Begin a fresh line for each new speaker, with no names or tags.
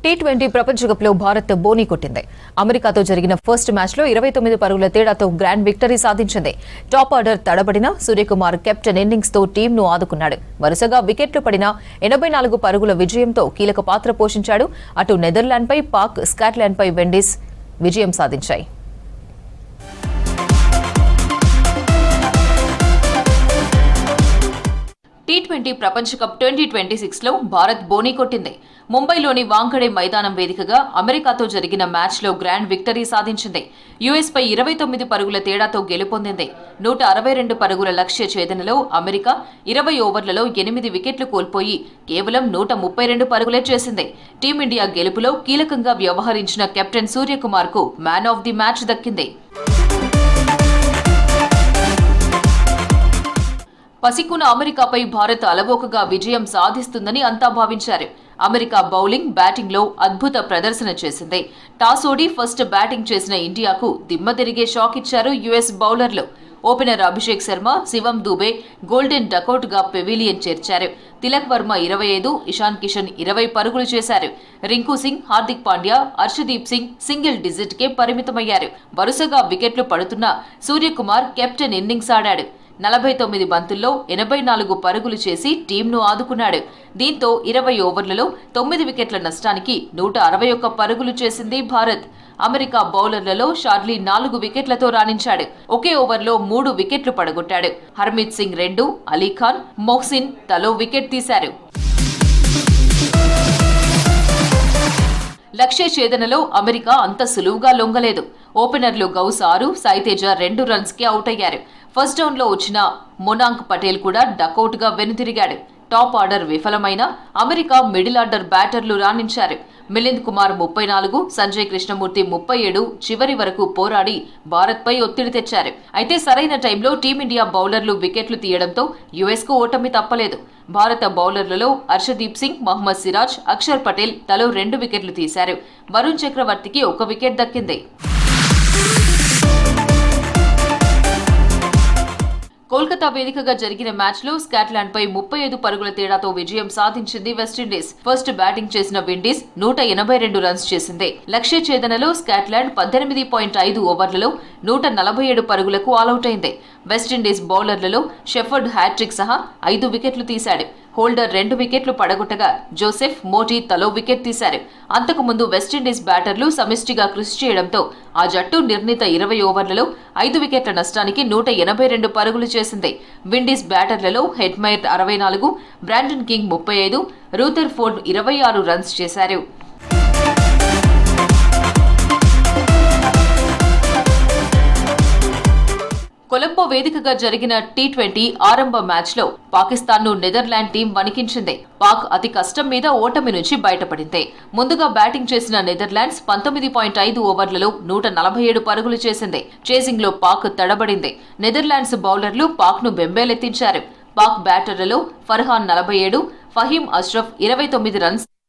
T20 ప్రపంచ కప్లో భారత్ బోనీ కొట్టింది. అమెరికాతో జరిగిన ఫస్ట్ మ్యాచ్లో 29 పరుగుల తేడాతో గ్రాండ్ విక్టరీ సాధించింది. టాప్ ఆర్డర్ తడబడిన సూర్యకుమార్ కెప్టెన్ ఇన్నింగ్స్తో టీంను ఆదుకున్నాడు. వరుసగా వికెట్లు పడిన 84 పరుగుల విజయంతో కీలక పాత్ర పోషించాడు. అటు నెదర్లాండ్పై పాక్, స్కాట్లాండ్పై విండీస్ విజయం సాధించాయి. టీ20 ప్రపంచ కప్ 2026లో భారత్ బోనీ కొట్టింది. ముంబైలోని వాంఖడే మైదానం వేదికగా అమెరికాతో జరిగిన మ్యాచ్లో గ్రాండ్ విక్టరీ సాధించింది. యుఎస్పై 29 పరుగుల తేడాతో గెలుపొందింది. 162 పరుగుల లక్ష్య ఛేదనలో అమెరికా 20 ఓవర్లలో 8 వికెట్లు కోల్పోయి కేవలం 132 పరుగులే చేసింది. టీమిండియా గెలుపులో కీలకంగా వ్యవహరించిన కెప్టెన్ సూర్యకుమార్ కు మ్యాన్ ఆఫ్ ది మ్యాచ్ దక్కింది. పసికున అమెరికాపై భారత్ అలవోకగా విజయం సాధిస్తుందని అంతా భావించారు. అమెరికా బౌలింగ్, బ్యాటింగ్లో అద్భుత ప్రదర్శన చేసింది. టాస్ ఓడి ఫస్ట్ బ్యాటింగ్ చేసిన ఇండియాకు దిమ్మ తిరిగే షాక్ ఇచ్చారు యుఎస్ బౌలర్లు. ఓపెనర్ అభిషేక్ శర్మ, శివం దూబే గోల్డెన్ డకౌట్గా పెవిలియన్ చేర్చారు. తిలక్ వర్మ 25, ఇషాన్ కిషన్ 20 పరుగులు చేశారు. రింకు సింగ్, హార్దిక్ పాండ్యా, హర్షదీప్ సింగ్ సింగిల్ డిజిట్కే పరిమితమయ్యారు. వరుసగా వికెట్లు పడుతున్న సూర్యకుమార్ కెప్టెన్ ఇన్నింగ్స్ ఆడాడు. 49 బంతుల్లో 84 పరుగులు చేసి టీంను ఆదుకున్నాడు. దీంతో 20 ఓవర్లలో 9 వికెట్ల నష్టానికి 161 పరుగులు చేసింది భారత్. అమెరికా బౌలర్లలో షార్లీ 4 వికెట్లతో రాణించాడు. ఒకే ఓవర్లో 3 వికెట్లు పడగొట్టాడు. హర్మిత్ సింగ్ 2, అలీఖాన్, మొహ్సిన్ తలో వికెట్ తీశారు. లక్ష్య ఛేదనలో అమెరికా అంత సులువుగా లొంగలేదు. ఓపెనర్లు గౌస్ 6, సాయితేజ 2 రన్స్కి అవుట్ అయ్యారు. ఫస్ట్ డౌన్లో వచ్చిన మొనాంక్ పటేల్ కూడా డకౌట్గా వెనుతిరిగాడు. టాప్ ఆర్డర్ విఫలమైన అమెరికా మిడిల్ ఆర్డర్ బ్యాటర్లు రాణించారు. మిలింద్ కుమార్ 34, సంజయ్ కృష్ణమూర్తి 37 చివరి వరకు పోరాడి భారత్పై ఒత్తిడి తెచ్చారు. అయితే సరైన టైంలో టీమిండియా బౌలర్లు వికెట్లు తీయడంతో యుఎస్కు ఓటమి తప్పలేదు. భారత బౌలర్లలో హర్షదీప్ సింగ్, మహ్మద్ సిరాజ్, అక్షర్ పటేల్ తలో 2 వికెట్లు తీశారు. వరుణ్ చక్రవర్తికి 1 వికెట్ దక్కింది. కోల్కతా వేదికగా జరిగిన మ్యాచ్లో స్కాట్లాండ్పై 35 పరుగుల తేడాతో విజయం సాధించింది వెస్టిండీస్. ఫస్ట్ బ్యాటింగ్ చేసిన విండీస్ 182 రన్స్ చేసింది. లక్ష్య ఛేదనలో స్కాట్లాండ్ 18.5 ఓవర్లలో 147 పరుగులకు ఆలౌట్ అయింది. వెస్టిండీస్ బౌలర్లలో షెఫర్డ్ హ్యాట్రిక్ సహా 5 వికెట్లు తీశాడు. హోల్డర్ 2 వికెట్లు పడగొట్టగా జోసెఫ్, మోటీ తలో వికెట్ తీశారు. అంతకుముందు వెస్టిండీస్ బ్యాటర్లు సమిష్టిగా కృషి చేయడంతో ఆ జట్టు నిర్ణీత 20 ఓవర్లలో 5 వికెట్ల నష్టానికి 182 పరుగులు చేసింది. విండీస్ బ్యాటర్లలో Hetmyer 64, Brandon King 35, Rutherford 26 runs చేశారు. కొలంబో వేదికగా జరిగిన టీ20 ఆరంభ మ్యాచ్లో పాకిస్తాన్ను నెదర్లాండ్ టీం వణికించింది. పాక్ అతి కష్టం మీద ఓటమి నుంచి బయటపడింది. ముందుగా బ్యాటింగ్ చేసిన నెదర్లాండ్స్ 19.5 ఓవర్లలో 147 పరుగులు చేసింది. చేసింగ్లో పాక్ తడబడింది. నెదర్లాండ్స్ బౌలర్లు పాక్ను బెంబేలెత్తించారు. పాక్ బ్యాటర్లలో ఫర్హాన్ 47, ఫహీం అష్రఫ్ 29 రన్స్